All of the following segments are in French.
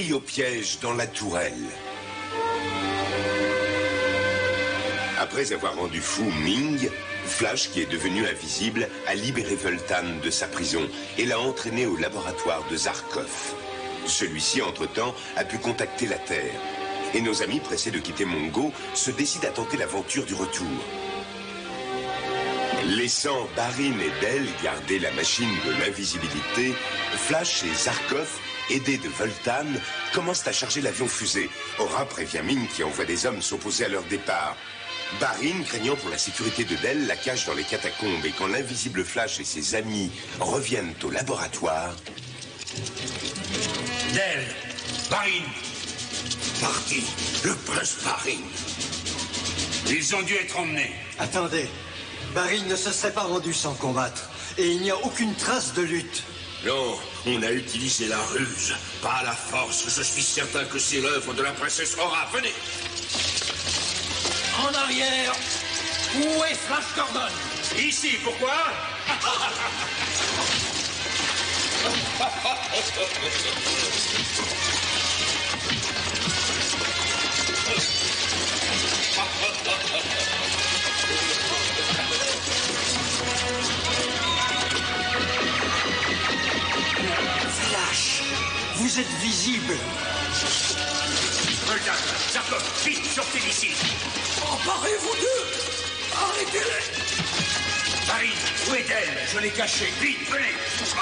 pris au piège dans la tourelle. Après avoir rendu fou Ming, Flash, qui est devenu invisible, a libéré Vultan de sa prison et l'a entraîné au laboratoire de Zarkov. Celui-ci, entre-temps, a pu contacter la Terre. Et nos amis, pressés de quitter Mongo, se décident à tenter l'aventure du retour. Laissant Barin et Del garder la machine de l'invisibilité, Flash et Zarkov, aidés de Vultan, commencent à charger l'avion-fusée. Aura prévient Ming qui envoie des hommes s'opposer à leur départ. Barin, craignant pour la sécurité de Del, la cache dans les catacombes. Et quand l'invisible Flash et ses amis reviennent au laboratoire... Del, Barin, parti, le prince Barin. Ils ont dû être emmenés. Attendez, Barin ne se serait pas rendu sans combattre. Et il n'y a aucune trace de lutte. Non, on a utilisé la ruse, pas la force. Je suis certain que c'est l'œuvre de la princesse Aura. Venez. En arrière. Où est Flash Gordon? Ici, pourquoi? Flash, vous êtes visible. Regarde, Zarkov, vite, sortez d'ici. Emparez-vous d'eux. Arrêtez-les. Barin, où est-elle? Je l'ai cachée. Vite, venez.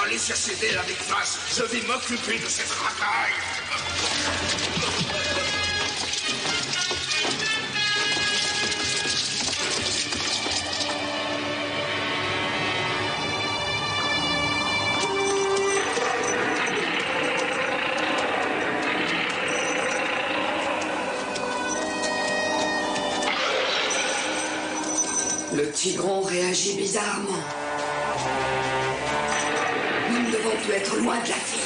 Allez chercher Del avec Flash. Je vais m'occuper de cette racaille. Le Tigron réagit bizarrement. Nous ne devons plus être loin de la fille.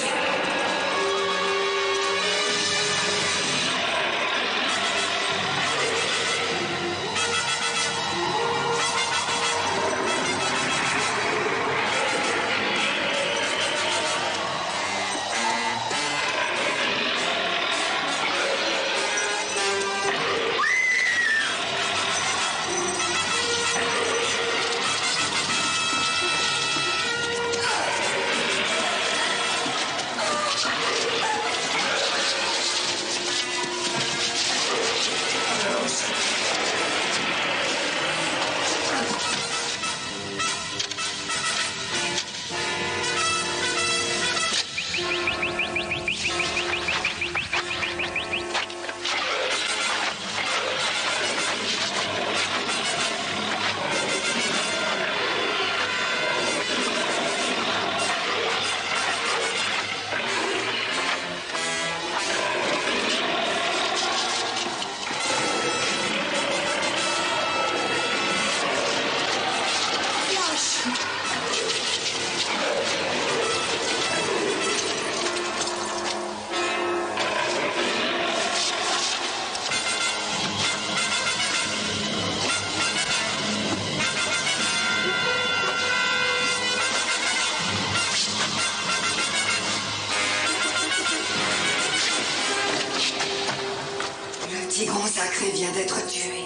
Vient d'être tué.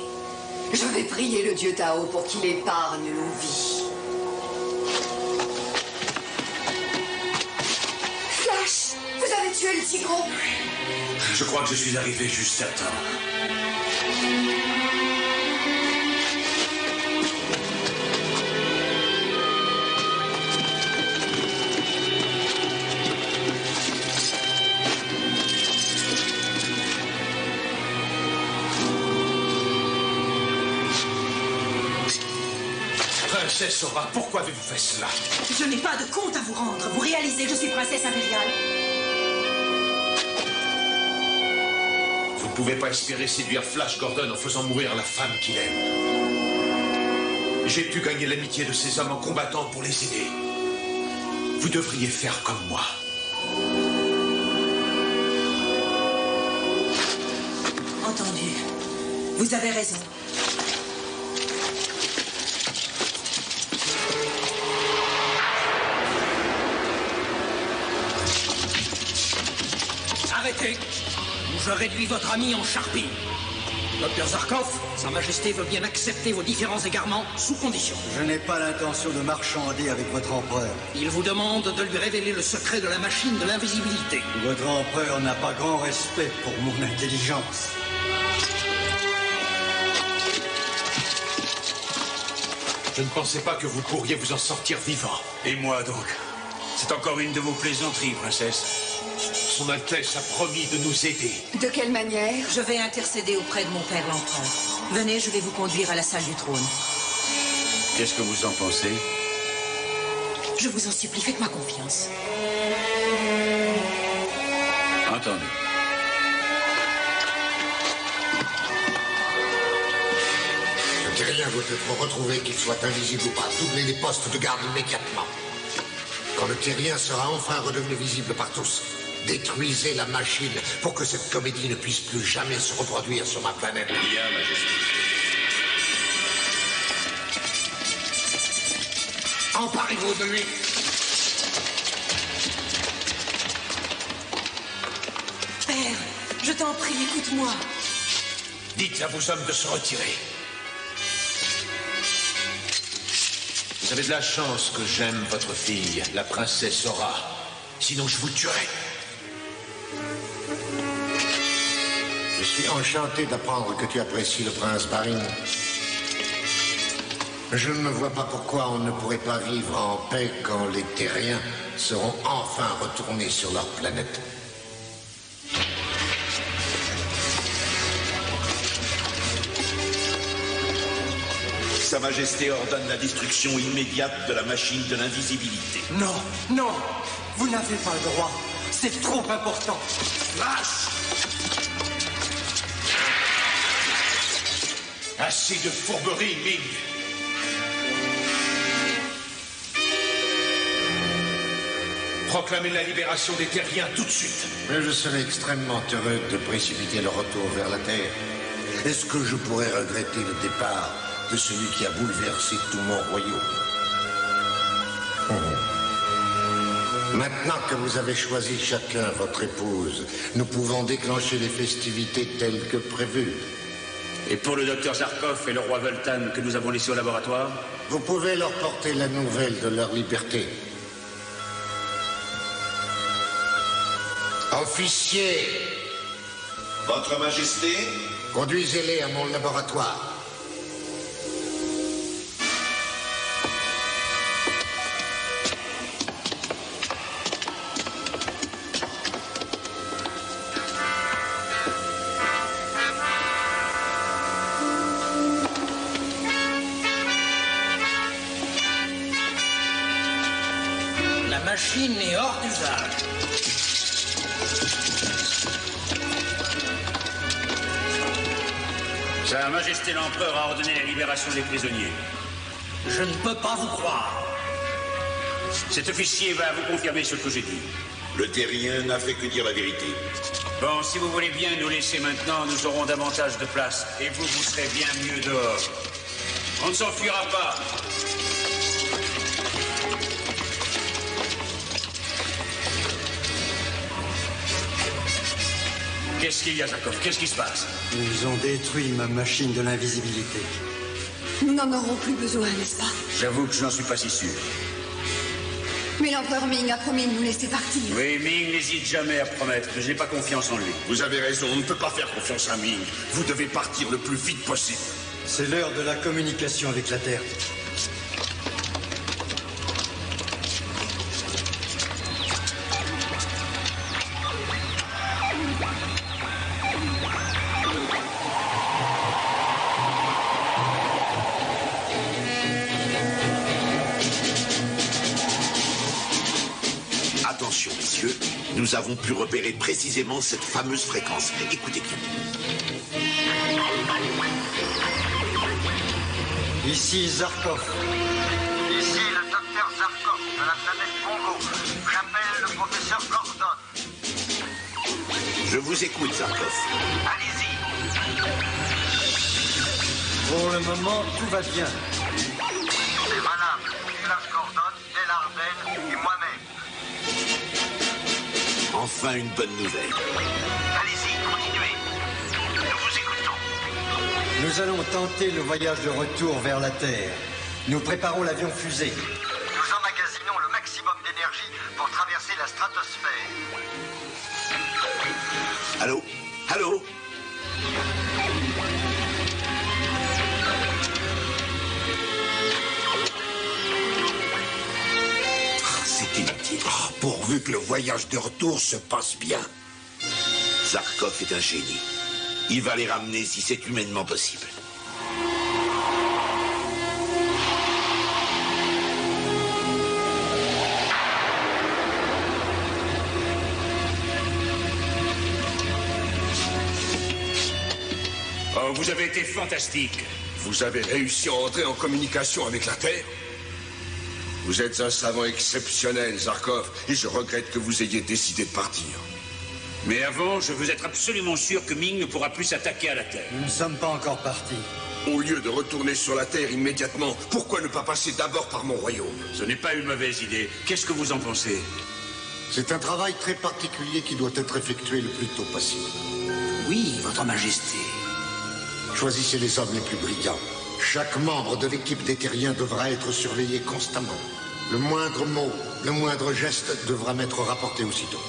Je vais prier le dieu Tao pour qu'il épargne nos vies. Flash, vous avez tué le Tigron. Je crois que je suis arrivé juste à temps. Princesse Aura, pourquoi avez-vous fait cela? Je n'ai pas de compte à vous rendre. Vous réalisez que je suis princesse impériale? Vous ne pouvez pas espérer séduire Flash Gordon en faisant mourir la femme qu'il aime. J'ai pu gagner l'amitié de ces hommes en combattant pour les aider. Vous devriez faire comme moi. Entendu. Vous avez raison. arrêtez, ou je réduis votre ami en charpie. Docteur Zarkov, Sa Majesté veut bien accepter vos différents égarements sous condition. Je n'ai pas l'intention de marchander avec votre empereur. Il vous demande de lui révéler le secret de la machine de l'invisibilité. Votre empereur n'a pas grand respect pour mon intelligence. Je ne pensais pas que vous pourriez vous en sortir vivant. Et moi donc? C'est encore une de vos plaisanteries, princesse. Son Altesse a promis de nous aider. De quelle manière? Je vais intercéder auprès de mon père l'empereur. Venez, je vais vous conduire à la salle du trône. Qu'est-ce que vous en pensez? Je vous en supplie, faites-moi confiance. Entendu. Le terrien veut être retrouvé, qu'il soit invisible ou pas. Doublez les postes de garde immédiatement. Quand le terrien sera enfin redevenu visible par tous, détruisez la machine pour que cette comédie ne puisse plus jamais se reproduire sur ma planète. Bien, Majesté. Emparez-vous de lui. Père, je t'en prie, écoute-moi. Dites à vos hommes de se retirer. Vous avez de la chance que j'aime votre fille, la princesse Aura. Sinon, je vous tuerai. Je suis enchanté d'apprendre que tu apprécies le prince Barin. Je ne vois pas pourquoi on ne pourrait pas vivre en paix quand les terriens seront enfin retournés sur leur planète. Sa Majesté ordonne la destruction immédiate de la machine de l'invisibilité. Non, non, vous n'avez pas le droit. C'est trop important. Lâche! Assez de fourberie, Ming. Proclamez la libération des terriens tout de suite. Mais je serais extrêmement heureux de précipiter le retour vers la Terre. Est-ce que je pourrais regretter le départ de celui qui a bouleversé tout mon royaume? Maintenant que vous avez choisi chacun votre épouse, nous pouvons déclencher les festivités telles que prévues. Et pour le docteur Zarkov et le roi Voltan que nous avons laissés au laboratoire? Vous pouvez leur porter la nouvelle de leur liberté. Officier, Votre Majesté, conduisez-les à mon laboratoire. La machine est hors d'usage. Sa Majesté l'Empereur a ordonné la libération des prisonniers. Je ne peux pas vous croire. Cet officier va vous confirmer ce que j'ai dit. le terrien n'a fait que dire la vérité. Bon, si vous voulez bien nous laisser maintenant, nous aurons davantage de place. Et vous, vous serez bien mieux dehors. On ne s'enfuira pas. Qu'est-ce qu'il y a, Zarkov? Qu'est-ce qui se passe? Ils ont détruit ma machine de l'invisibilité. Nous n'en aurons plus besoin, n'est-ce pas? J'avoue que je n'en suis pas si sûr. Mais l'empereur Ming a promis de nous laisser partir. Oui, Ming n'hésite jamais à promettre, mais je n'ai pas confiance en lui. Vous avez raison, on ne peut pas faire confiance à Ming. Vous devez partir le plus vite possible. C'est l'heure de la communication avec la Terre. Attention, messieurs, nous avons pu repérer précisément cette fameuse fréquence. Écoutez bien. Ici Zarkov. Ici le docteur Zarkov de la planète Bongo. J'appelle le professeur Gordon. Je vous écoute, Zarkov. Allez-y. Pour le moment, tout va bien. C'est Madame Flash Gordon, Delarden et moi-même. enfin une bonne nouvelle. Allez-y, continuez. Nous vous écoutons. Nous allons tenter le voyage de retour vers la Terre. Nous préparons l'avion fusée. Nous emmagasinons le maximum d'énergie pour traverser la stratosphère. Allô? Allô? C'est inutile. Oh, pourvu que le voyage de retour se passe bien. Zarkov est un génie. Il va les ramener si c'est humainement possible. Oh, vous avez été fantastique. Vous avez réussi à entrer en communication avec la Terre? Vous êtes un savant exceptionnel, Zarkov, et je regrette que vous ayez décidé de partir. Mais avant, je veux être absolument sûr que Ming ne pourra plus s'attaquer à la Terre. Nous ne sommes pas encore partis. Au lieu de retourner sur la Terre immédiatement, pourquoi ne pas passer d'abord par mon royaume? Ce n'est pas une mauvaise idée. Qu'est-ce que vous en pensez? C'est un travail très particulier qui doit être effectué le plus tôt possible. Oui, Votre Majesté. Choisissez les hommes les plus brillants. Chaque membre de l'équipe des Terriens devra être surveillé constamment. Le moindre mot, le moindre geste devra m'être rapporté aussitôt.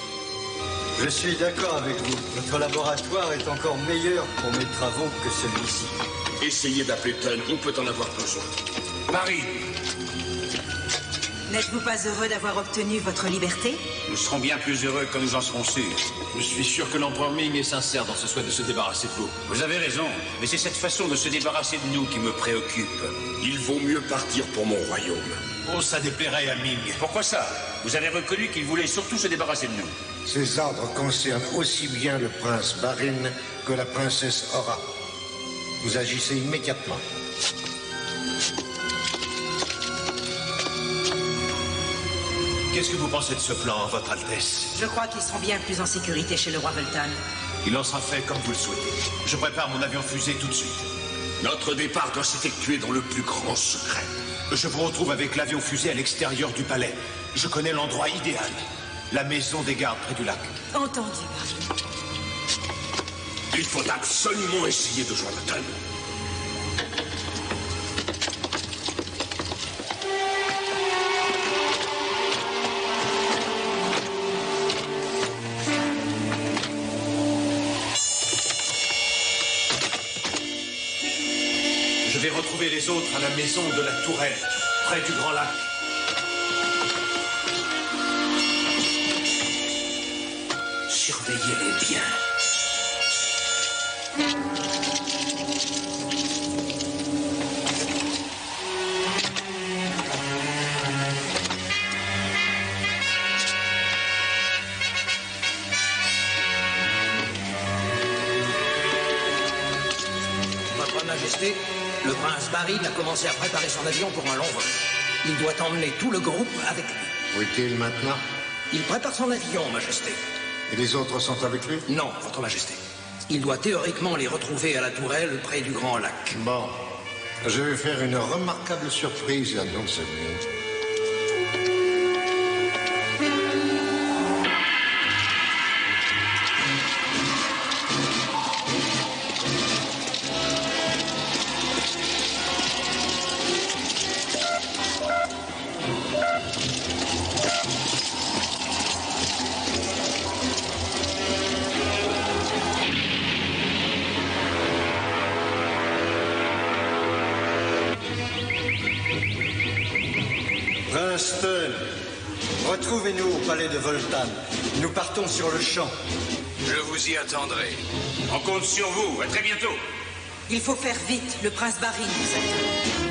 Je suis d'accord avec vous. Notre laboratoire est encore meilleur pour mes travaux que celui-ci. Essayez d'appeler Tunn, on peut en avoir besoin. Marie, N'êtes-vous pas heureux d'avoir obtenu votre liberté? nous serons bien plus heureux quand nous en serons sûrs. Je suis sûr que l'empereur Ming est sincère dans ce souhait de se débarrasser de vous. Vous avez raison, mais c'est cette façon de se débarrasser de nous qui me préoccupe. Il vaut mieux partir pour mon royaume. Oh, ça déplairait à Ming. Pourquoi ça? Vous avez reconnu qu'il voulait surtout se débarrasser de nous. Ces ordres concernent aussi bien le prince Barin que la princesse Aura. Vous agissez immédiatement. Qu'est-ce que vous pensez de ce plan, Votre Altesse? Je crois qu'ils seront bien plus en sécurité chez le roi Voltan. Il en sera fait comme vous le souhaitez. Je prépare mon avion fusée tout de suite. Notre départ doit s'effectuer dans le plus grand secret. Je vous retrouve avec l'avion fusée à l'extérieur du palais. Je connais l'endroit idéal. La maison des gardes près du lac. Entendu, Marie. Il faut absolument essayer de joindre Tunn. Je vais retrouver les autres à la maison de la Tourelle, près du Grand Lac. Surveillez-les bien. Votre Majesté, le prince Barin a commencé à préparer son avion pour un long vol. Il doit emmener tout le groupe avec lui. Où est-il maintenant? Il prépare son avion, Majesté. Et les autres sont avec lui? Non, Votre Majesté. Il doit théoriquement les retrouver à la Tourelle, près du Grand Lac. Bon. Je vais faire une remarquable surprise à Donsonnet. Princeton, retrouvez-nous au palais de Voltan. Nous partons sur le champ. Je vous y attendrai. On compte sur vous. À très bientôt. Il faut faire vite. Le prince Barin nous attend.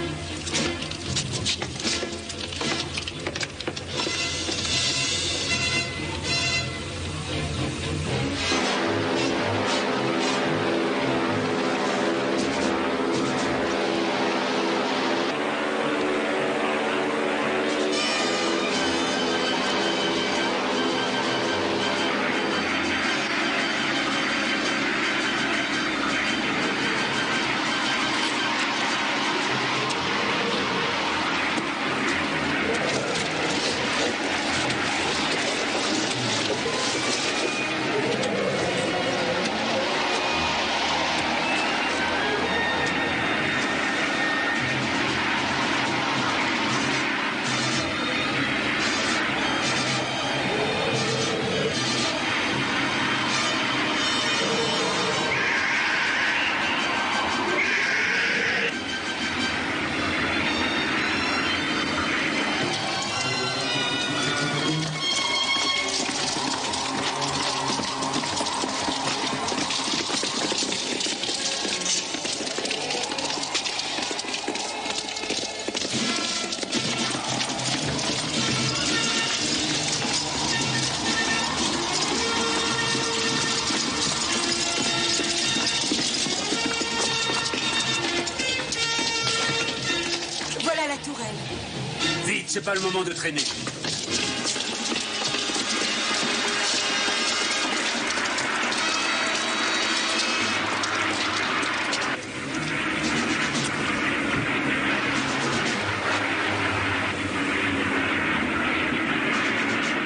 c'est pas le moment de traîner.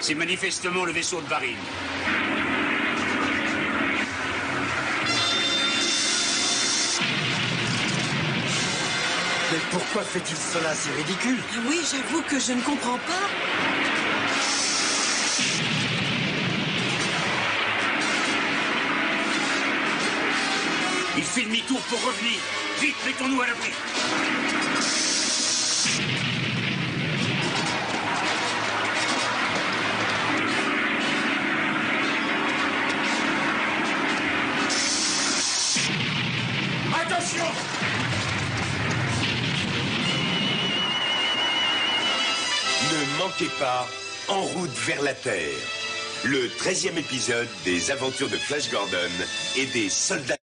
C'est manifestement le vaisseau de Barine. Mais pourquoi fait-il cela? C'est ridicule. Oui, j'avoue que je ne comprends pas. Il fait demi-tour pour revenir. Vite, mettons-nous à l'abri. Attention! Ne manquez pas En route vers la Terre, le 13e épisode des aventures de Flash Gordon et des soldats.